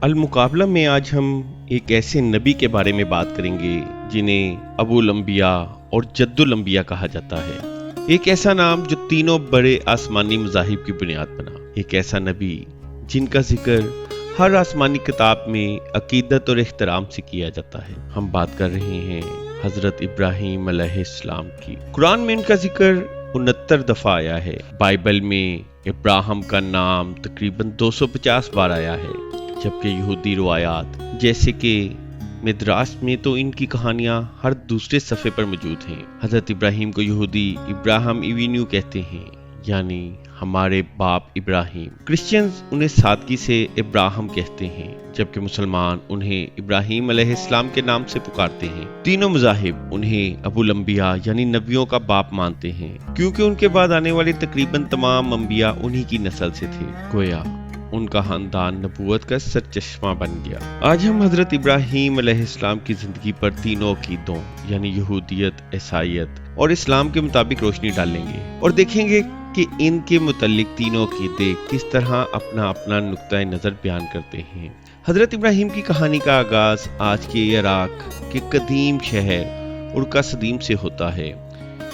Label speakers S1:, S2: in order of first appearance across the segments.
S1: المقابلہ میں آج ہم ایک ایسے نبی کے بارے میں بات کریں گے جنہیں ابو الانبیاء اور جد الانبیاء کہا جاتا ہے۔ ایک ایسا نام جو تینوں بڑے آسمانی مذاہب کی بنیاد بنا، ایک ایسا نبی جن کا ذکر ہر آسمانی کتاب میں عقیدت اور احترام سے کیا جاتا ہے۔ ہم بات کر رہے ہیں حضرت ابراہیم علیہ السلام کی۔ قرآن میں ان کا ذکر 69 دفعہ آیا ہے۔ بائبل میں ابراہیم کا نام تقریباً 250 بار آیا ہے، جبکہ یہودی روایات جیسے کہ مدراس میں تو ان کی کہانیاں ہر دوسرے صفحے پر موجود ہیں۔ حضرت ابراہیم کو یہودی ابراہم ایوینیو کہتے ہیں، یعنی ہمارے باپ ابراہیم۔ کرسچنز انہیں سادگی سے ابراہم کہتے ہیں، جبکہ مسلمان انہیں ابراہیم علیہ السلام کے نام سے پکارتے ہیں۔ تینوں مذاہب انہیں ابو الانبیاء یعنی نبیوں کا باپ مانتے ہیں، کیونکہ ان کے بعد آنے والے تقریباً تمام انبیاء انہی کی نسل سے تھے۔ گویا ان کا خاندان نبوت کا سرچشمہ بن گیا۔ آج ہم حضرت ابراہیم علیہ السلام کی زندگی پر تینوں عقیدوں یعنی یہودیت، عیسائیت اور اسلام کے مطابق روشنی ڈالیں گے اور دیکھیں گے کہ ان کے متعلق تینوں عقیدے کس طرح اپنا اپنا نقطۂ نظر بیان کرتے ہیں۔ حضرت ابراہیم کی کہانی کا آغاز آج کے عراق کے قدیم شہر عرقہ صدیم سے ہوتا ہے۔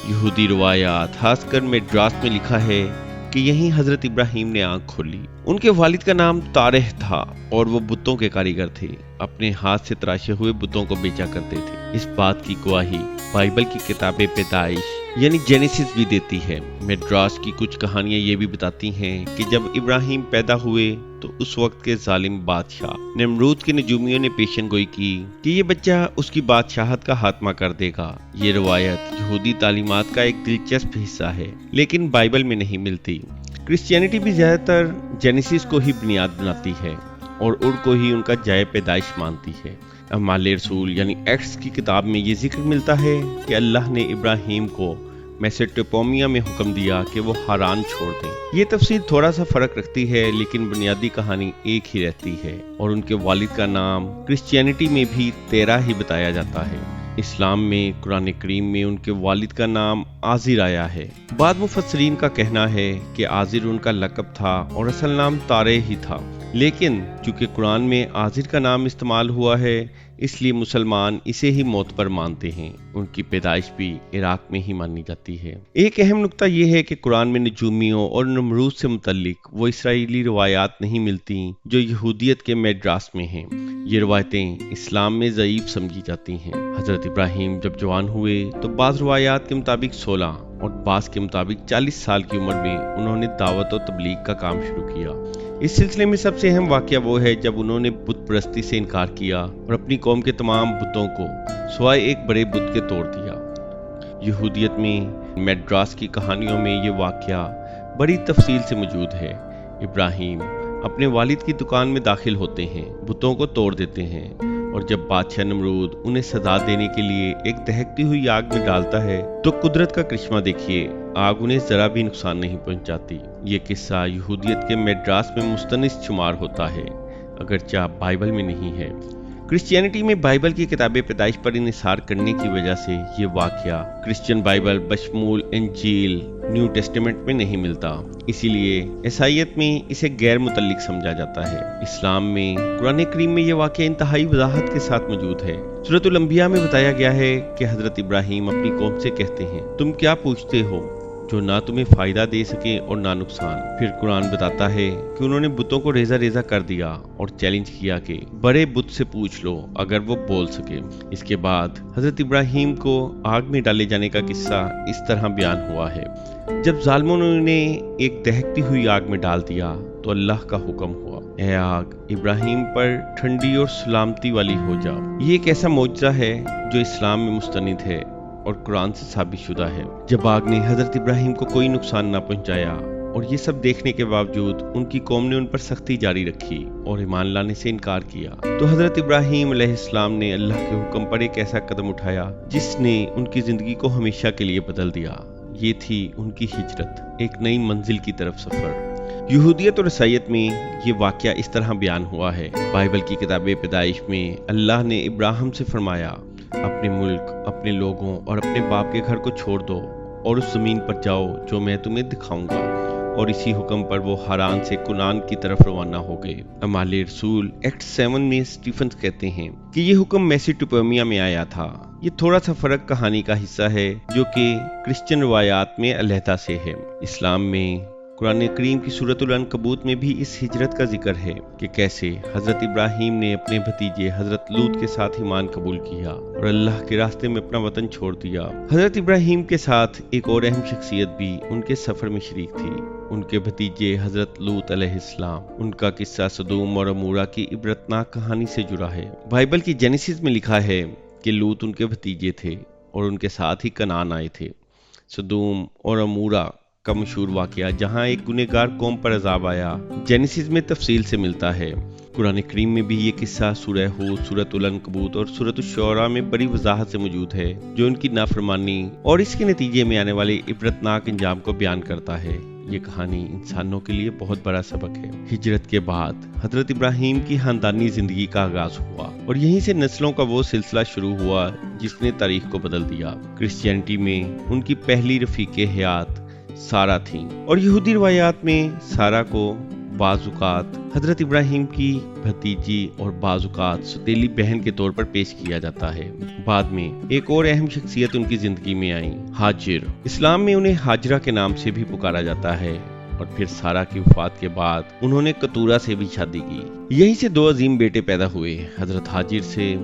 S1: یہودی روایات خاص کر مدراس میں لکھا ہے کہ یہیں حضرت ابراہیم نے آنکھ کھولی۔ ان کے والد کا نام تارح تھا اور وہ بتوں کے کاریگر تھے، اپنے ہاتھ سے تراشے ہوئے بتوں کو بیچا کرتے تھے۔ اس بات کی گواہی بائبل کی کتاب پیدائش یعنی جینیسس بھی دیتی ہے۔ مدراس کی کچھ کہانیاں یہ بھی بتاتی ہیں کہ جب ابراہیم پیدا ہوئے تو اس وقت کے ظالم بادشاہ نمرود کے نجومیوں نے پیشن گوئی کی کہ یہ بچہ اس کی بادشاہت کا خاتمہ کر دے گا۔ یہ روایت یہودی تعلیمات کا ایک دلچسپ حصہ ہے، لیکن بائبل میں نہیں ملتی۔ کرسچینٹی بھی زیادہ تر جینیسس کو ہی بنیاد بناتی ہے اور کو ہی ان کا جائے پیدائش مانتی ہے۔ اعمال رسول یعنی ایکٹس کی کتاب میں یہ ذکر ملتا ہے کہ اللہ نے ابراہیم کو میسوپوٹیمیا میں حکم دیا کہ وہ ہاران چھوڑ دیں۔ یہ تفصیل تھوڑا سا فرق رکھتی ہے، لیکن بنیادی کہانی ایک ہی رہتی ہے اور ان کے والد کا نام کرسچینٹی میں بھی تیرا ہی بتایا جاتا ہے۔ اسلام میں قرآن کریم میں ان کے والد کا نام آزر آیا ہے۔ بعض مفسرین کا کہنا ہے کہ آزر ان کا لقب تھا اور اصل نام تارح ہی تھا، لیکن چونکہ قرآن میں آزر کا نام استعمال ہوا ہے اس لیے مسلمان اسے ہی معتبر مانتے ہیں۔ ان کی پیدائش بھی عراق میں ہی مانی جاتی ہے۔ ایک اہم نقطہ یہ ہے کہ قرآن میں نجومیوں اور نمرود سے متعلق وہ اسرائیلی روایات نہیں ملتی جو یہودیت کے مدراس میں ہیں۔ یہ روایتیں اسلام میں ضعیف سمجھی جاتی ہیں۔ حضرت ابراہیم جب جوان ہوئے تو بعض روایات کے مطابق 16 اور بعض کے مطابق 40 سال کی عمر میں انہوں نے دعوت و تبلیغ کا کام شروع کیا۔ اس سلسلے میں سب سے اہم واقعہ وہ ہے جب انہوں نے بت پرستی سے انکار کیا اور اپنی قوم کے تمام بتوں کو سوائے ایک بڑے بت کے توڑ دیا۔ یہودیت میں مدراس کی کہانیوں میں یہ واقعہ بڑی تفصیل سے موجود ہے۔ ابراہیم اپنے والد کی دکان میں داخل ہوتے ہیں، بتوں کو توڑ دیتے ہیں، اور جب بادشاہ نمرود انہیں سزا دینے کے لیے ایک دہکتی ہوئی آگ میں ڈالتا ہے تو قدرت کا کرشمہ دیکھیے، آگ انہیں ذرا بھی نقصان نہیں پہنچاتی۔ یہ قصہ یہودیت کے مدراس میں مستند شمار ہوتا ہے، اگرچہ بائبل میں نہیں ہے۔ کرسچینٹی میں بائبل کی کتاب پیدائش پر انحصار کرنے کی وجہ سے یہ واقعہ کرسچن بائبل بشمول انجیل نیو ٹیسٹمنٹ میں نہیں ملتا، اسی لیے عیسائیت میں اسے غیر متعلق سمجھا جاتا ہے۔ اسلام میں قرآن کریم میں یہ واقعہ انتہائی وضاحت کے ساتھ موجود ہے۔ سورۃ الانبیاء میں بتایا گیا ہے کہ حضرت ابراہیم اپنی قوم سے کہتے ہیں، تم کیا پوچھتے ہو جو نہ تمہیں فائدہ دے سکے اور نہ نقصان۔ پھر قرآن بتاتا ہے کہ انہوں نے بتوں کو ریزہ ریزہ کر دیا اور چیلنج کیا کہ بڑے بت سے پوچھ لو اگر وہ بول سکے۔ اس کے بعد حضرت ابراہیم کو آگ میں ڈالے جانے کا قصہ اس طرح بیان ہوا ہے، جب ظالموں نے انہیں ایک دہکتی ہوئی آگ میں ڈال دیا تو اللہ کا حکم ہوا، اے آگ ابراہیم پر ٹھنڈی اور سلامتی والی ہو جا۔ یہ ایک ایسا معجزہ ہے جو اسلام میں مستند ہے اور قرآن سے ثابت شدہ ہے۔ جب آگ نے حضرت ابراہیم کو کوئی نقصان نہ پہنچایا اور یہ سب دیکھنے کے باوجود ان کی قوم نے ان پر سختی جاری رکھی اور ایمان لانے سے انکار کیا، تو حضرت ابراہیم علیہ السلام نے اللہ کے حکم پر ایک ایسا قدم اٹھایا جس نے ان کی زندگی کو ہمیشہ کے لیے بدل دیا۔ یہ تھی ان کی ہجرت، ایک نئی منزل کی طرف سفر۔ یہودیت اور عیسائیت میں یہ واقعہ اس طرح بیان ہوا ہے۔ بائبل کی کتاب پیدائش میں اللہ نے ابراہیم سے فرمایا، اپنے ملک، اپنے لوگوں اور اپنے باپ کے گھر کو چھوڑ دو اور اس زمین پر جاؤ جو میں تمہیں دکھاؤں گا، اور اسی حکم پر وہ حران سے کنان کی طرف روانہ ہو گئے۔ اعمال رسول ایکٹ 7 میں اسٹیفنز کہتے ہیں کہ یہ حکم میسوپوٹیمیا میں آیا تھا۔ یہ تھوڑا سا فرق کہانی کا حصہ ہے جو کہ کرسچن روایات میں علیحدہ سے ہے۔ اسلام میں قرآن کریم کی سورۃ العنکبوت میں بھی اس ہجرت کا ذکر ہے کہ کیسے حضرت ابراہیم نے اپنے بھتیجے حضرت لوط کے ساتھ ایمان قبول کیا اور اللہ کے راستے میں اپنا وطن چھوڑ دیا۔ حضرت ابراہیم کے ساتھ ایک اور اہم شخصیت بھی ان کے سفر میں شریک تھی، ان کے بھتیجے حضرت لوط علیہ السلام۔ ان کا قصہ سدوم اور عمورہ کی عبرتناک کہانی سے جڑا ہے۔ بائبل کی جینیسس میں لکھا ہے کہ لوط ان کے بھتیجے تھے اور ان کے ساتھ ہی کنعان آئے تھے۔ سدوم اور عمورہ کا مشہور واقعہ جہاں ایک گنہگار قوم پر عذاب آیا، جینیسس میں تفصیل سے ملتا ہے۔ قرآن کریم میں بھی یہ قصہ سورہ ہود، سورۃ العنکبوت اور سورۃ الشعراء میں بڑی وضاحت سے موجود ہے، جو ان کی نافرمانی اور اس کے نتیجے میں آنے والے عبرتناک انجام کو بیان کرتا ہے۔ یہ کہانی انسانوں کے لیے بہت بڑا سبق ہے۔ ہجرت کے بعد حضرت ابراہیم کی خاندانی زندگی کا آغاز ہوا اور یہیں سے نسلوں کا وہ سلسلہ شروع ہوا جس نے تاریخ کو بدل دیا۔ کرسچینٹی میں ان کی پہلی رفیق حیات سارہ تھیں اور یہودی روایات میں سارہ کو بعض اوقات حضرت ابراہیم کی بھتیجی اور بعض اوقات سوتیلی بہن کے طور پر پیش کیا جاتا ہے۔ بعد میں ایک اور اہم شخصیت ان کی زندگی میں آئی، ہاجر۔ اسلام میں انہیں ہاجرہ کے نام سے بھی پکارا جاتا ہے اور پھر سارہ کی وفات کے بعد انہوں نے کتورہ سے بھی شادی کی۔ یہیں سے دو عظیم بیٹے پیدا ہوئے، حضرت ہاجر سے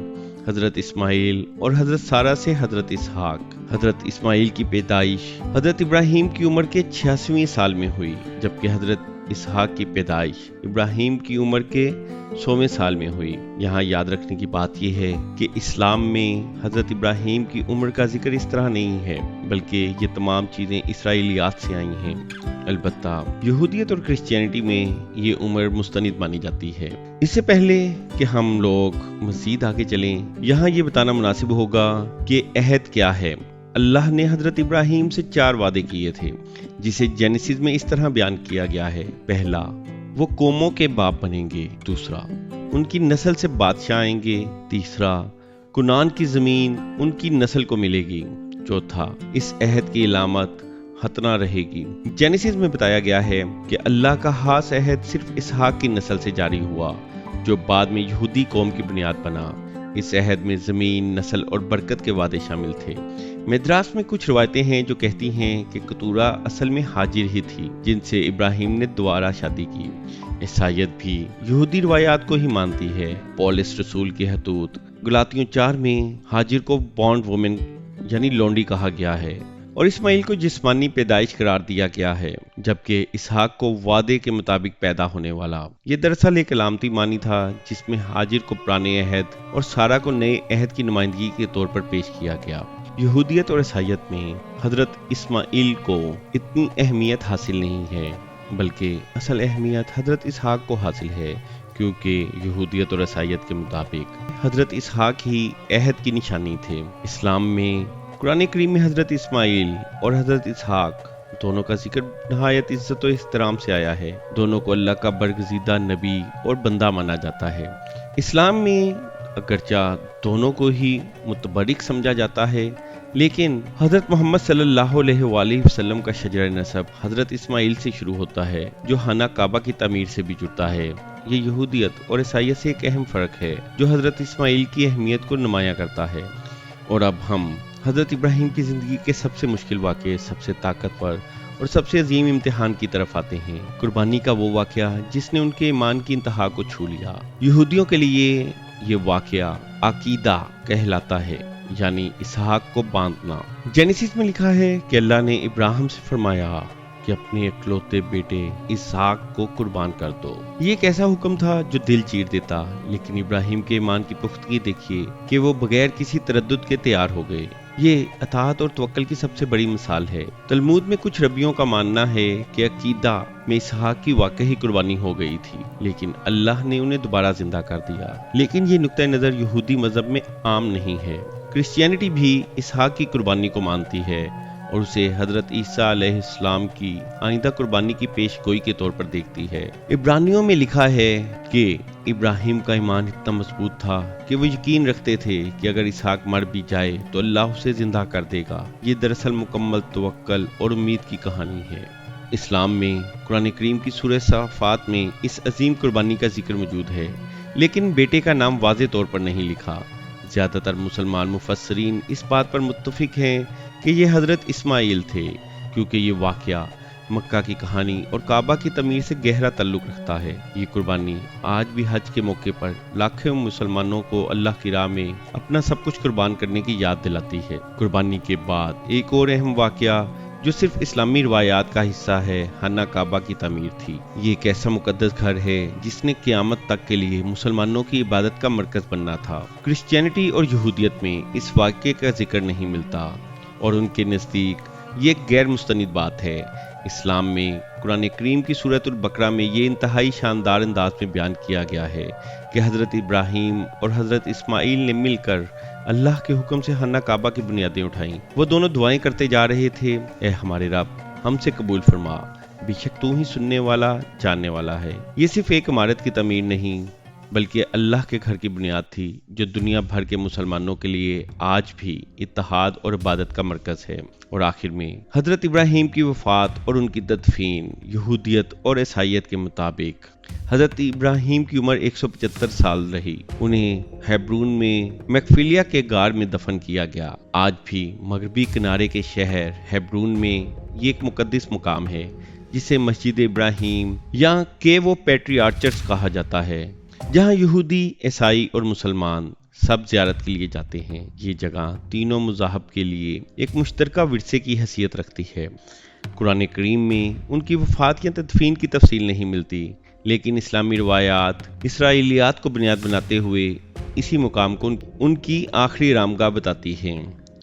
S1: حضرت اسماعیل اور حضرت سارہ سے حضرت اسحاق۔ حضرت اسماعیل کی پیدائش حضرت ابراہیم کی عمر کے 86ویں سال میں ہوئی، جبکہ حضرت اسحاق کی پیدائش ابراہیم کی عمر کے 100ویں سال میں ہوئی۔ یہاں یاد رکھنے کی بات یہ ہے کہ اسلام میں حضرت ابراہیم کی عمر کا ذکر اس طرح نہیں ہے، بلکہ یہ تمام چیزیں اسرائیلیات سے آئی ہیں۔ البتہ یہودیت اور کرسچینٹی میں یہ عمر مستند مانی جاتی ہے۔ اس سے پہلے کہ ہم لوگ مزید آگے چلیں، یہاں یہ بتانا مناسب ہوگا کہ عہد کیا ہے۔ اللہ نے حضرت ابراہیم سے 4 وعدے کیے تھے، جسے جینیسس میں اس طرح بیان کیا گیا ہے۔ پہلا، وہ قوموں کے باپ بنیں گے۔ دوسرا، ان کی نسل سے بادشاہ آئیں گے۔ تیسرا، کنعان کی زمین ان کی نسل کو ملے گی۔ چوتھا، اس عہد کی علامت ختنہ رہے گی۔ جینیسس میں بتایا گیا ہے کہ اللہ کا خاص عہد صرف اسحاق کی نسل سے جاری ہوا، جو بعد میں یہودی قوم کی بنیاد بنا۔ اس عہد میں زمین، نسل اور برکت کے وعدے شامل تھے۔ مدراس میں کچھ روایتیں ہیں جو کہتی ہیں کہ کتورہ اصل میں ہاجر ہی تھی، جن سے ابراہیم نے دوبارہ شادی کی۔ عیسائیت بھی یہودی روایات کو ہی مانتی ہے۔ پولس رسول کی خطوط گلاتیوں 4 میں ہاجر کو بانڈ وومن یعنی لونڈی کہا گیا ہے، اور اسماعیل کو جسمانی پیدائش قرار دیا گیا ہے، جبکہ اسحاق کو وعدے کے مطابق پیدا ہونے والا۔ یہ دراصل ایک علامتی معنی تھا جس میں ہاجر کو پرانے عہد اور سارہ کو نئے عہد کی نمائندگی کے طور پر پیش کیا گیا۔ یہودیت اور عیسائیت میں حضرت اسماعیل کو اتنی اہمیت حاصل نہیں ہے، بلکہ اصل اہمیت حضرت اسحاق کو حاصل ہے، کیونکہ یہودیت اور عیسائیت کے مطابق حضرت اسحاق ہی عہد کی نشانی تھے۔ اسلام میں قرآن کریم میں حضرت اسماعیل اور حضرت اسحاق دونوں کا ذکر نہایت عزت و احترام سے آیا ہے۔ دونوں کو اللہ کا برگزیدہ نبی اور بندہ مانا جاتا ہے۔ اسلام میں اگرچہ دونوں کو ہی متبرک سمجھا جاتا ہے، لیکن حضرت محمد صلی اللہ علیہ وآلہ وسلم کا شجرہ نسب حضرت اسماعیل سے شروع ہوتا ہے، جو خانہ کعبہ کی تعمیر سے بھی جڑتا ہے۔ یہ یہودیت اور عیسائیت سے ایک اہم فرق ہے جو حضرت اسماعیل کی اہمیت کو نمایاں کرتا ہے۔ اور اب ہم حضرت ابراہیم کی زندگی کے سب سے مشکل واقعے، سب سے طاقتور اور سب سے عظیم امتحان کی طرف آتے ہیں، قربانی کا وہ واقعہ جس نے ان کے ایمان کی انتہا کو چھو لیا۔ یہودیوں کے لیے یہ واقعہ عقیدہ کہلاتا ہے، یعنی اسحاق کو باندھنا۔ جینیسس میں لکھا ہے کہ اللہ نے ابراہیم سے فرمایا کہ اپنے اکلوتے بیٹے اسحاق کو قربان کر دو۔ یہ ایک ایسا حکم تھا جو دل چیر دیتا، لیکن ابراہیم کے ایمان کی پختگی دیکھیے کہ وہ بغیر کسی تردد کے تیار ہو گئے۔ یہ اطاعت اور توکل کی سب سے بڑی مثال ہے۔ تلمود میں کچھ ربیوں کا ماننا ہے کہ عقیدہ میں اسحاق کی واقعی قربانی ہو گئی تھی، لیکن اللہ نے انہیں دوبارہ زندہ کر دیا۔ لیکن یہ نقطہ نظر یہودی مذہب میں عام نہیں ہے۔ کرسچینٹی بھی اسحاق کی قربانی کو مانتی ہے اور اسے حضرت عیسیٰ علیہ السلام کی آئندہ قربانی کی پیش گوئی کے طور پر دیکھتی ہے۔ عبرانیوں میں لکھا ہے کہ ابراہیم کا ایمان اتنا مضبوط تھا کہ وہ یقین رکھتے تھے کہ اگر اسحاق مر بھی جائے تو اللہ اسے زندہ کر دے گا۔ یہ دراصل مکمل توکل اور امید کی کہانی ہے۔ اسلام میں قرآن کریم کی سورہ صافات میں اس عظیم قربانی کا ذکر موجود ہے، لیکن بیٹے کا نام واضح طور پر نہیں لکھا۔ زیادہ تر مسلمان مفسرین اس بات پر متفق ہیں کہ یہ حضرت اسماعیل تھے، کیونکہ یہ واقعہ مکہ کی کہانی اور کعبہ کی تعمیر سے گہرا تعلق رکھتا ہے۔ یہ قربانی آج بھی حج کے موقع پر لاکھوں مسلمانوں کو اللہ کی راہ میں اپنا سب کچھ قربان کرنے کی یاد دلاتی ہے۔ قربانی کے بعد ایک اور اہم واقعہ جو صرف اسلامی روایات کا حصہ ہے، خانہ کعبہ کی تعمیر تھی۔ یہ ایک ایسا مقدس گھر ہے جس نے قیامت تک کے لیے مسلمانوں کی عبادت کا مرکز بننا تھا۔ کرسچینٹی اور یہودیت میں اس واقعے کا ذکر نہیں ملتا، اور ان کے نزدیک یہ ایک غیر مستند بات ہے۔ اسلام میں قرآن کریم کی سورۃ البقرہ میں یہ انتہائی شاندار انداز میں بیان کیا گیا ہے کہ حضرت ابراہیم اور حضرت اسماعیل نے مل کر اللہ کے حکم سے خانہ کعبہ کی بنیادیں اٹھائیں۔ وہ دونوں دعائیں کرتے جا رہے تھے، اے ہمارے رب، ہم سے قبول فرما، بے شک تو ہی سننے والا جاننے والا ہے۔ یہ صرف ایک عمارت کی تعمیر نہیں، بلکہ اللہ کے گھر کی بنیاد تھی جو دنیا بھر کے مسلمانوں کے لیے آج بھی اتحاد اور عبادت کا مرکز ہے۔ اور آخر میں حضرت ابراہیم کی وفات اور ان کی تدفین یہودیت اور عیسائیت کے مطابق حضرت ابراہیم کی عمر 175 سال رہی۔ انہیں ہیبرون میں مکفیلیہ کے غار میں دفن کیا گیا۔ آج بھی مغربی کنارے کے شہر ہیبرون میں یہ ایک مقدس مقام ہے جسے مسجد ابراہیم یا کیو آف پیٹریارچز کہا جاتا ہے، جہاں یہودی، عیسائی اور مسلمان سب زیارت کے لیے جاتے ہیں۔ یہ جگہ تینوں مذاہب کے لیے ایک مشترکہ ورثے کی حیثیت رکھتی ہے۔ قرآن کریم میں ان کی وفات یا تدفین کی تفصیل نہیں ملتی، لیکن اسلامی روایات اسرائیلیات کو بنیاد بناتے ہوئے اسی مقام کو ان کی آخری آرامگاہ بتاتی ہیں۔